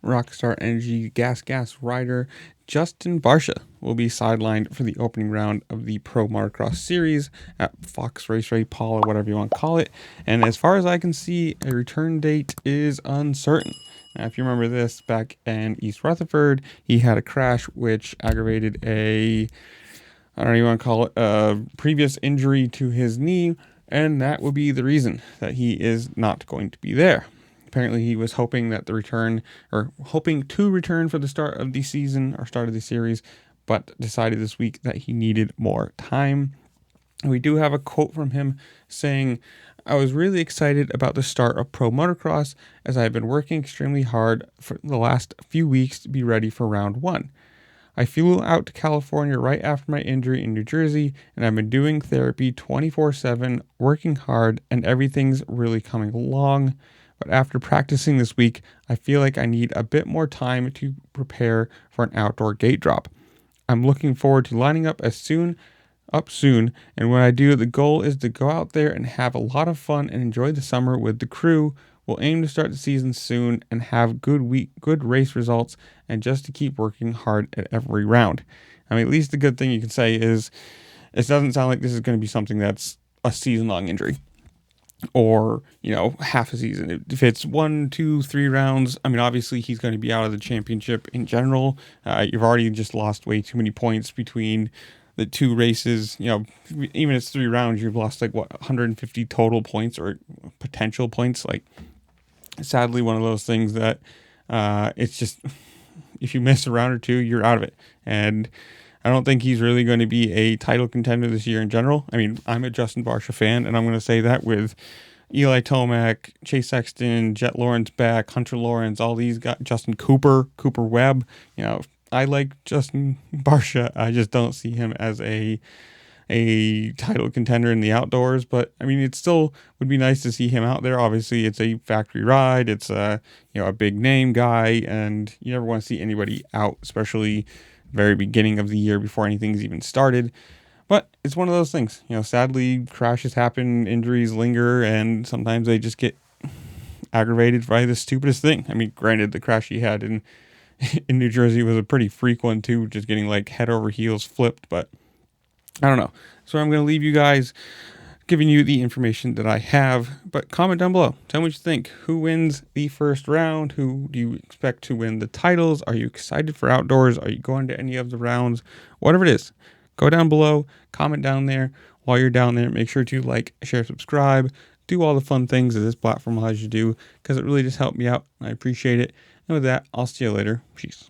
Rockstar Energy Gas rider Justin Barcia will be sidelined for the opening round of the Pro Motocross Series at Fox Raceway, Paula, whatever you want to call it. And as far as I can see, a return date is uncertain. Now, if you remember this, back in East Rutherford, he had a crash which aggravated I don't even want to call it a previous injury to his knee, and that would be the reason that he is not going to be there. Apparently, he was hoping to return for the start of the season or start of the series, but decided this week that he needed more time. We do have a quote from him saying, "I was really excited about the start of Pro Motocross as I have been working extremely hard for the last few weeks to be ready for round one. I flew out to California right after my injury in New Jersey, and I've been doing therapy 24/7, working hard, and everything's really coming along. But after practicing this week, I feel like I need a bit more time to prepare for an outdoor gate drop. I'm looking forward to lining up soon, and when I do, the goal is to go out there and have a lot of fun and enjoy the summer with the crew. We'll aim to start the season soon and have good race results, and just to keep working hard at every round." I mean, at least the good thing you can say is it doesn't sound like this is going to be something that's a season-long injury or, half a season. If it's 1, 2, 3 rounds, I mean, obviously he's going to be out of the championship in general. You've already just lost way too many points between the two races. Even if it's 3 rounds, you've lost 150 total points or potential points. Sadly, one of those things that it's just, if you miss a round or two, you're out of it. And I don't think he's really going to be a title contender this year in general. I mean, I'm a Justin Barcia fan, and I'm going to say that with Eli Tomac, Chase Sexton, Jet Lawrence back, Hunter Lawrence, all these guys, Justin Cooper Webb. I like Justin Barcia. I just don't see him as a title contender in the outdoors, but I mean, it still would be nice to see him out there. Obviously, it's a factory ride. It's a big name guy, and you never want to see anybody out, especially very beginning of the year before anything's even started. But it's one of those things. Sadly, crashes happen, injuries linger, and sometimes they just get aggravated by the stupidest thing. I mean, granted, the crash he had in New Jersey was a pretty freak one too, just getting head over heels flipped, but I don't know. So I'm going to leave you guys giving you the information that I have, but comment down below. Tell me what you think. Who wins the first round? Who do you expect to win the titles? Are you excited for outdoors? Are you going to any of the rounds? Whatever it is, go down below, comment down there. While you're down there, make sure to like, share, subscribe, do all the fun things that this platform allows you to do, because it really just helped me out. I appreciate it. And with that, I'll see you later. Peace.